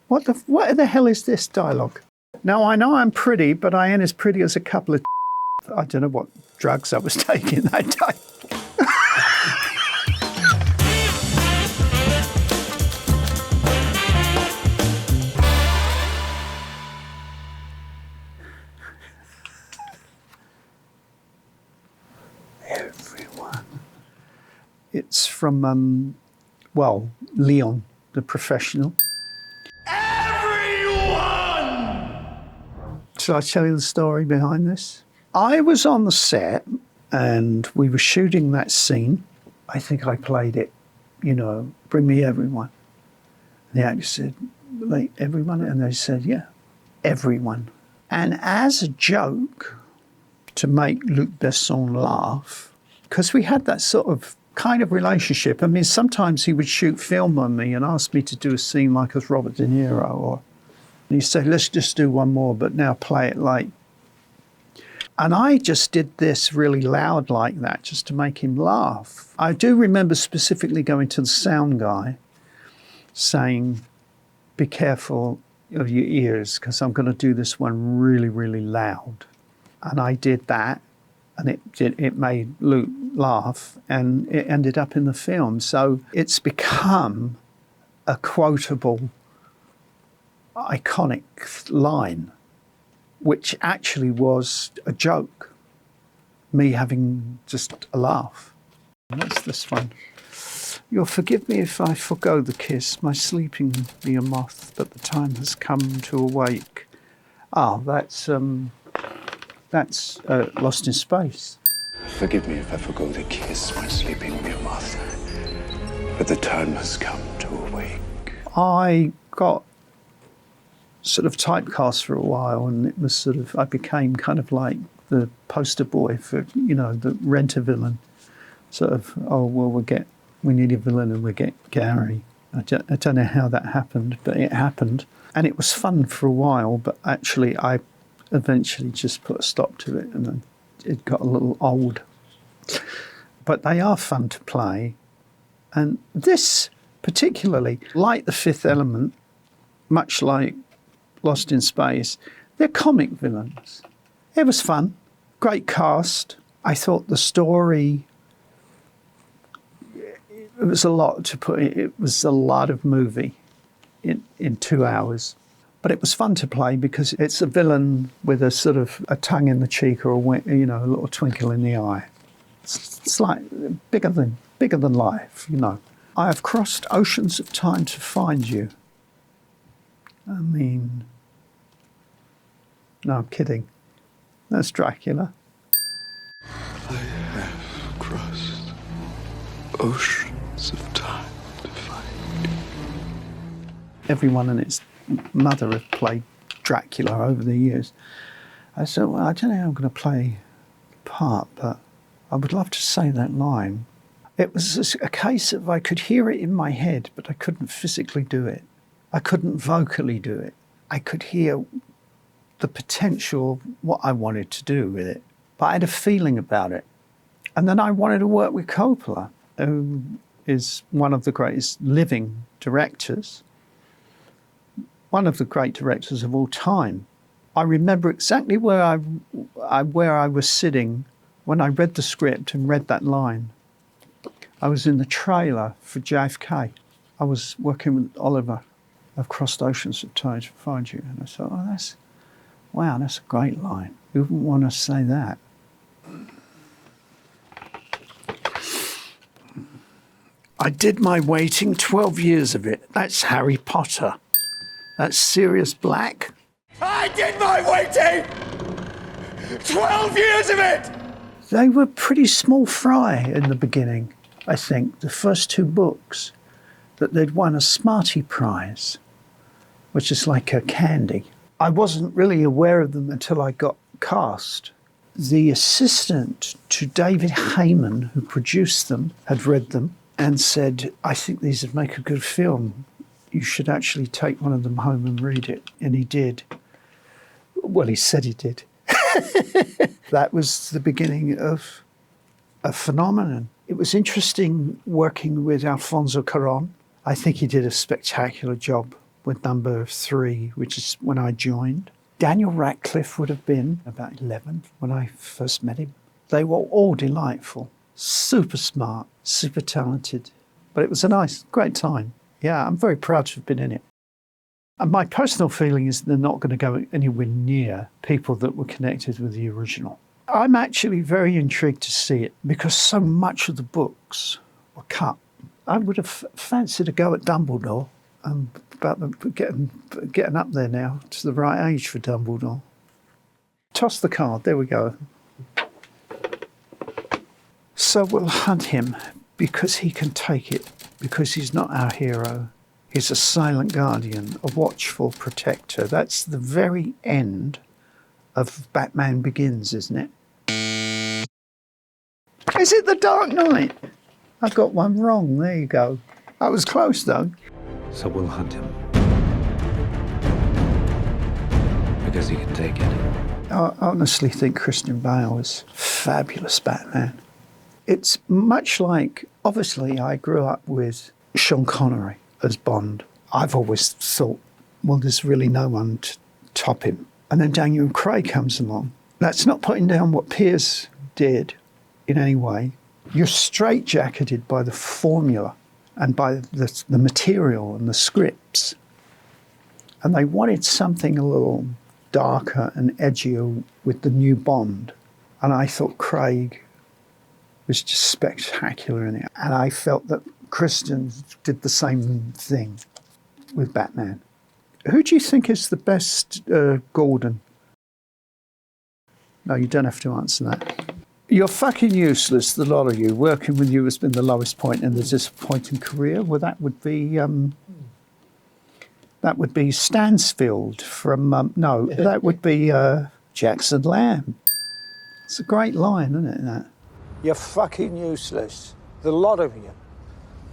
What the hell is this dialogue? Now, I know I'm pretty, but I ain't as pretty as a couple of... I don't know what drugs I was taking that day. Everyone. It's from, Léon, the professional. Shall I tell you the story behind this? I was on the set and we were shooting that scene. I think I played it, bring me everyone. And the actor said, like, everyone? And they said, yeah, everyone. And as a joke, to make Luc Besson laugh, because we had that sort of kind of relationship. I mean, sometimes he would shoot film on me and ask me to do a scene like as Robert De Niro, and he'd say, let's just do one more, but now play it like... And I just did this really loud like that just to make him laugh. I do remember specifically going to the sound guy saying, be careful of your ears because I'm going to do this one really, really loud. And I did that, and it made Luke laugh, and it ended up in the film. So it's become a quotable, iconic line, which actually was a joke, me having just a laugh. And that's this one. You'll forgive me if I forgo the kiss, my sleeping be a moth, but the time has come to awake. That's Lost in Space. Forgive me if I forgo the kiss, my sleeping be a moth, but the time has come to awake. I got sort of typecast for a while, and it was I became kind of like the poster boy for, the Renter villain. We need a villain and we get Gary. I don't know how that happened, but it happened. And it was fun for a while, but actually I eventually just put a stop to it, and it got a little old. But they are fun to play. And this particularly, like The Fifth Element, much like Lost in Space, they're comic villains. It was fun. Great cast. I thought the story, it was a lot to put in. It was a lot of movie in 2 hours. But it was fun to play because it's a villain with a sort of a tongue in the cheek or a little twinkle in the eye. It's like bigger than life, I have crossed oceans of time to find you. I mean, no, I'm kidding. That's Dracula. I have crossed oceans of time to find you. Everyone and its mother have played Dracula over the years. I said, well, I don't know how I'm going to play the part, but I would love to say that line. It was a case of I could hear it in my head, but I couldn't physically do it. I couldn't vocally do it. I could hear the potential of what I wanted to do with it, but I had a feeling about it. And then I wanted to work with Coppola, who is one of the greatest living directors, one of the great directors of all time. I remember exactly where I was sitting when I read the script and read that line. I was in the trailer for JFK. I was working with Oliver. I've crossed oceans of time to find you. And I thought, that's a great line. Who wouldn't want to say that? I did my waiting, 12 years of it. That's Harry Potter. That's Sirius Black. I did my waiting! 12 years of it! They were pretty small fry in the beginning, I think. The first two books, that they'd won a Smarty Prize, which is like a candy. I wasn't really aware of them until I got cast. The assistant to David Heyman, who produced them, had read them and said, I think these would make a good film. You should actually take one of them home and read it. And he did. Well, he said he did. That was the beginning of a phenomenon. It was interesting working with Alfonso Cuarón. I think he did a spectacular job with number 3, which is when I joined. Daniel Radcliffe would have been about 11 when I first met him. They were all delightful, super smart, super talented. But it was a nice, great time. Yeah, I'm very proud to have been in it. And my personal feeling is they're not going to go anywhere near people that were connected with the original. I'm actually very intrigued to see it because so much of the books were cut. I would have fancied a go at Dumbledore. About getting up there now to the right age for Dumbledore. Toss the card, there we go. So we'll hunt him because he can take it, because he's not our hero. He's a silent guardian, a watchful protector. That's the very end of Batman Begins, isn't it? Is it The Dark Knight? I got one wrong, there you go. I was close though. So we'll hunt him. Because he can take it. I honestly think Christian Bale is fabulous Batman. It's much like, obviously I grew up with Sean Connery as Bond. I've always thought, well, there's really no one to top him. And then Daniel Craig comes along. That's not putting down what Pierce did in any way. You're straitjacketed by the formula and by the material and the scripts. And they wanted something a little darker and edgier with the new Bond. And I thought Craig was just spectacular in it. And I felt that Christian did the same thing with Batman. Who do you think is the best Gordon? No, you don't have to answer that. You're fucking useless, the lot of you. Working with you has been the lowest point in the disappointing career. Well, that would be Stansfield from, that would be Jackson Lamb. It's a great line, isn't it, that? You're fucking useless, the lot of you.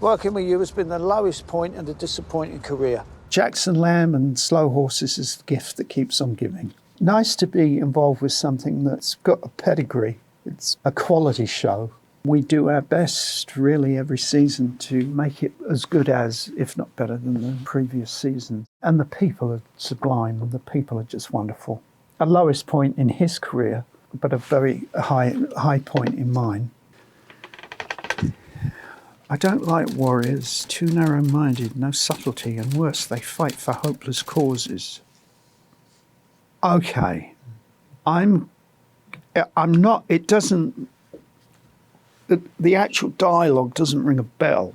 Working with you has been the lowest point in the disappointing career. Jackson Lamb and Slow Horses is the gift that keeps on giving. Nice to be involved with something that's got a pedigree. It's a quality show. We do our best, really, every season to make it as good as, if not better than the previous season. And the people are sublime. The people are just wonderful. A lowest point in his career, but a very high point in mine. I don't like warriors, too narrow-minded, no subtlety, and worse, they fight for hopeless causes. Okay, I'm not, it doesn't, the actual dialogue doesn't ring a bell.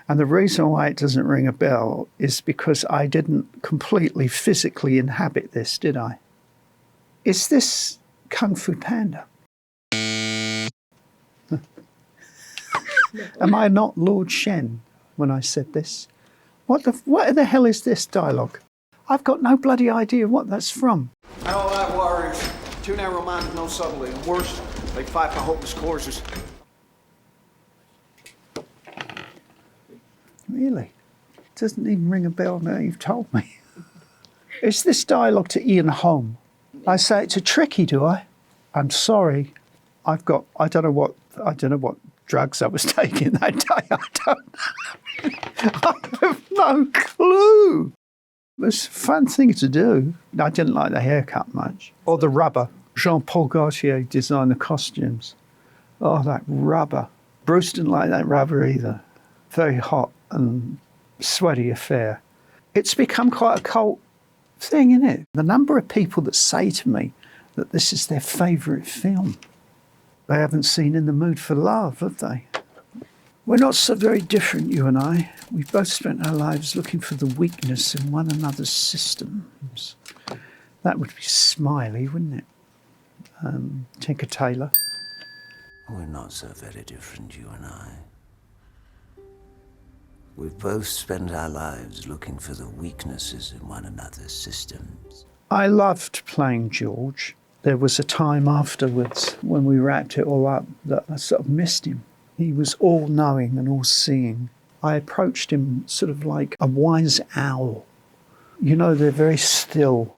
And the reason why it doesn't ring a bell is because I didn't completely physically inhabit this, did I? Is this Kung Fu Panda? Am I not Lord Shen when I said this? What the hell is this dialogue? I've got no bloody idea what that's from. All that warriors. Too narrow-minded, no subtlety. And worse, they fight for hopeless causes. Really? It doesn't even ring a bell now you've told me. Is this dialogue to Ian Holm? I say it's a tricky, do I? I'm sorry. I don't know what drugs I was taking that day. I have no clue. It was a fun thing to do. I didn't like the haircut much. Or the rubber. Jean-Paul Gaultier designed the costumes. Oh, that rubber. Bruce didn't like that rubber either. Very hot and sweaty affair. It's become quite a cult thing, isn't it? The number of people that say to me that this is their favourite film. They haven't seen In the Mood for Love, have they? We're not so very different, you and I. We've both spent our lives looking for the weakness in one another's systems. That would be Smiley, wouldn't it? Tinker Tailor. We're not so very different, you and I. We've both spent our lives looking for the weaknesses in one another's systems. I loved playing George. There was a time afterwards when we wrapped it all up that I sort of missed him. He was all-knowing and all-seeing. I approached him sort of like a wise owl. You know, they're very still.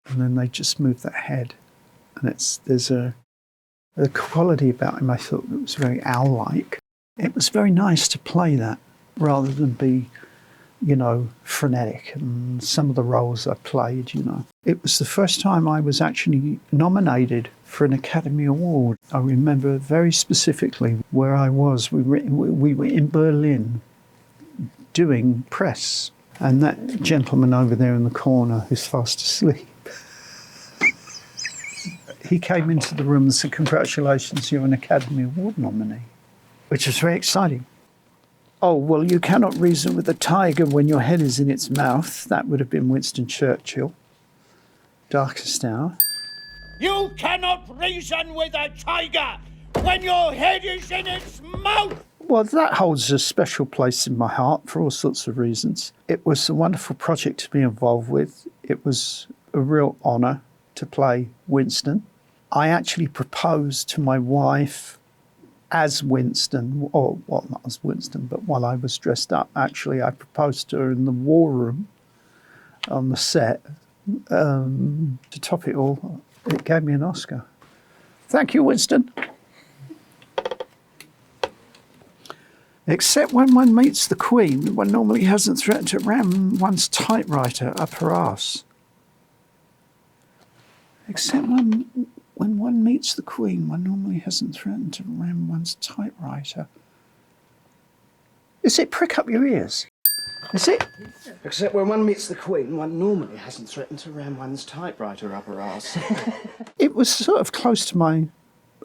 And then they just move their head. And there's a quality about him I thought that was very owl-like. It was very nice to play that rather than be frenetic, and some of the roles I played, It was the first time I was actually nominated for an Academy Award. I remember very specifically where I was. We were in Berlin doing press, and that gentleman over there in the corner who's fast asleep, he came into the room and said, "Congratulations, you're an Academy Award nominee," which was very exciting. "Oh, well, you cannot reason with a tiger when your head is in its mouth." That would have been Winston Churchill. Darkest Hour. You cannot reason with a tiger when your head is in its mouth! Well, that holds a special place in my heart for all sorts of reasons. It was a wonderful project to be involved with. It was a real honour to play Winston. I actually proposed to my wife as Winston, or, well, not as Winston, but while I was dressed up, actually, I proposed to her in the war room on the set. To top it all, it gave me an Oscar. Thank you, Winston. Except when one meets the Queen, one normally hasn't threatened to ram one's typewriter up her arse. Except when one meets the Queen, one normally hasn't threatened to ram one's typewriter. Is it prick up your ears? Is it? Except when one meets the Queen, one normally hasn't threatened to ram one's typewriter up her arse. It was sort of close to my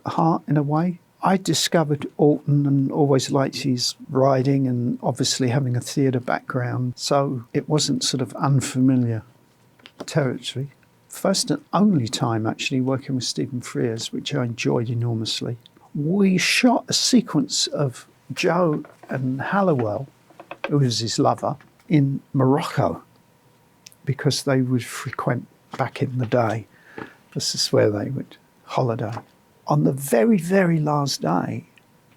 heart in a way. I discovered Alton and always liked his writing and obviously having a theatre background, so it wasn't sort of unfamiliar territory. First and only time actually working with Stephen Frears, which I enjoyed enormously. We shot a sequence of Joe and Halliwell, who was his lover, in Morocco, because they would frequent back in the day. This is where they would holiday. On the very, very last day,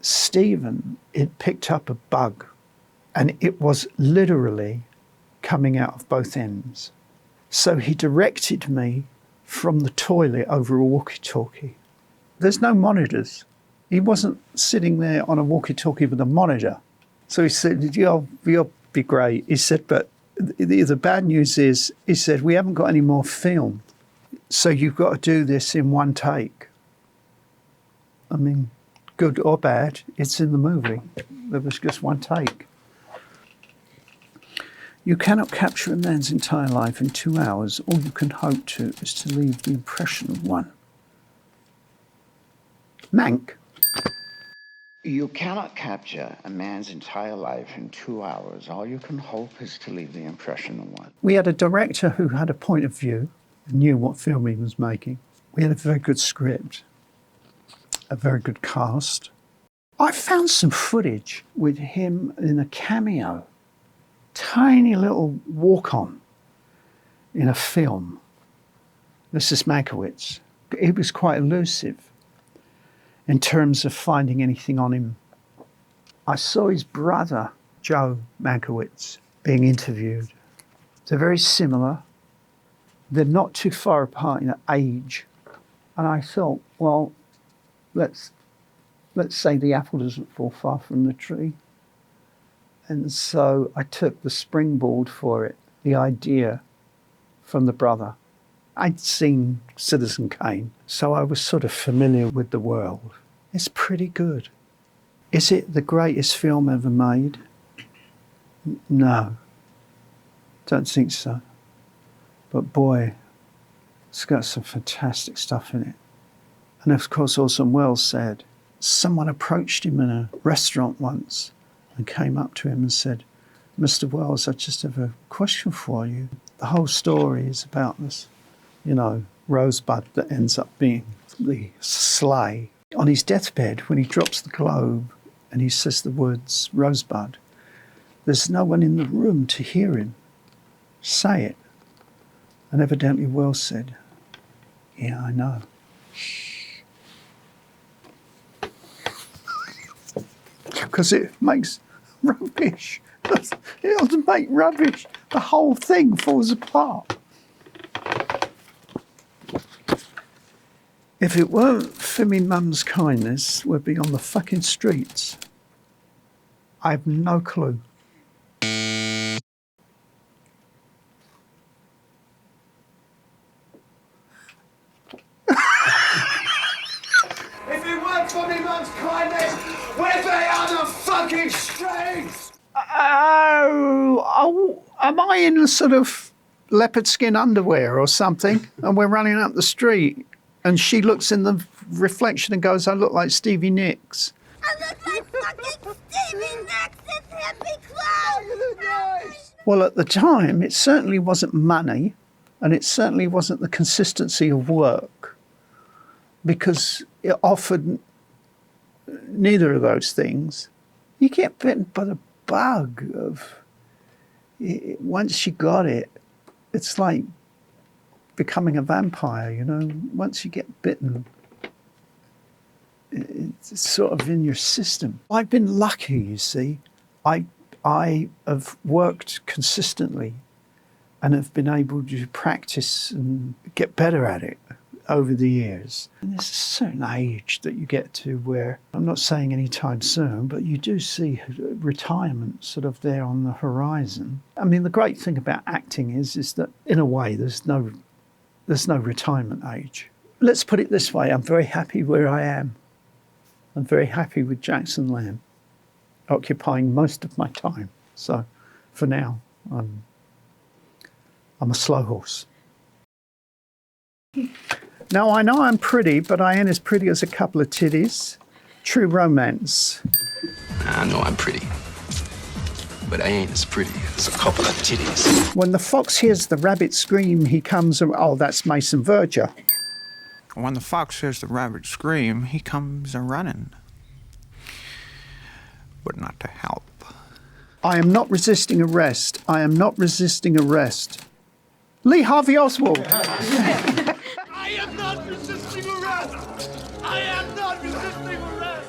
Stephen had picked up a bug, and it was literally coming out of both ends. So he directed me from the toilet over a walkie-talkie. There's no monitors. He wasn't sitting there on a walkie-talkie with a monitor. So he said, you'll be great. He said, but the bad news is, he said, we haven't got any more film. So you've got to do this in one take. I mean, good or bad, it's in the movie. There was just one take. You cannot capture a man's entire life in 2 hours. All you can hope to is to leave the impression of one. Mank. You cannot capture a man's entire life in 2 hours. All you can hope is to leave the impression of one. We had a director who had a point of view, knew what film he was making. We had a very good script, a very good cast. I found some footage with him in a cameo, tiny little walk-on in a film. This is Mankiewicz. He was quite elusive in terms of finding anything on him. I saw his brother, Joe Mankiewicz, being interviewed. They're very similar. They're not too far apart in age. And I thought, well, let's say the apple doesn't fall far from the tree. And so I took the springboard for it, the idea from the brother. I'd seen Citizen Kane, so I was sort of familiar with the world. It's pretty good. Is it the greatest film ever made? No, don't think so. But boy, it's got some fantastic stuff in it. And of course, Orson Welles said, someone approached him in a restaurant once and came up to him and said, Mr. Welles, I just have a question for you. The whole story is about this, rosebud that ends up being the sleigh. On his deathbed, when he drops the globe and he says the words rosebud, there's no one in the room to hear him say it. And evidently Wells said, yeah, I know. Because it makes rubbish. It doesn't make rubbish. The whole thing falls apart. If it weren't for me mum's kindness, we'd be on the fucking streets. I have no clue. fucking strength! Oh, am I in sort of leopard skin underwear or something? And we're running up the street, and she looks in the reflection and goes, I look like Stevie Nicks. I look like fucking Stevie Nicks in hippie clothes! Well, at the time, it certainly wasn't money, and it certainly wasn't the consistency of work, because it offered neither of those things. You get bitten by the bug of, once you got it, it's like becoming a vampire, you know. Once you get bitten, it's sort of in your system. I've been lucky, you see. I have worked consistently and have been able to practice and get better at it over the years. And there's a certain age that you get to where, I'm not saying anytime soon, but you do see retirement sort of there on the horizon. I mean, the great thing about acting is that in a way there's no retirement age. Let's put it this way, I'm very happy where I am. I'm very happy with Jackson Lamb occupying most of my time. So for now, I'm a slow horse. Now, I know I'm pretty, but I ain't as pretty as a couple of titties. True romance. I know I'm pretty, but I ain't as pretty as a couple of titties. When the fox hears the rabbit scream, he comes... Oh, that's Mason Verger. When the fox hears the rabbit scream, he comes a-running. But not to help. I am not resisting arrest. I am not resisting arrest. Lee Harvey Oswald. I am not resisting arrest! I am not resisting arrest!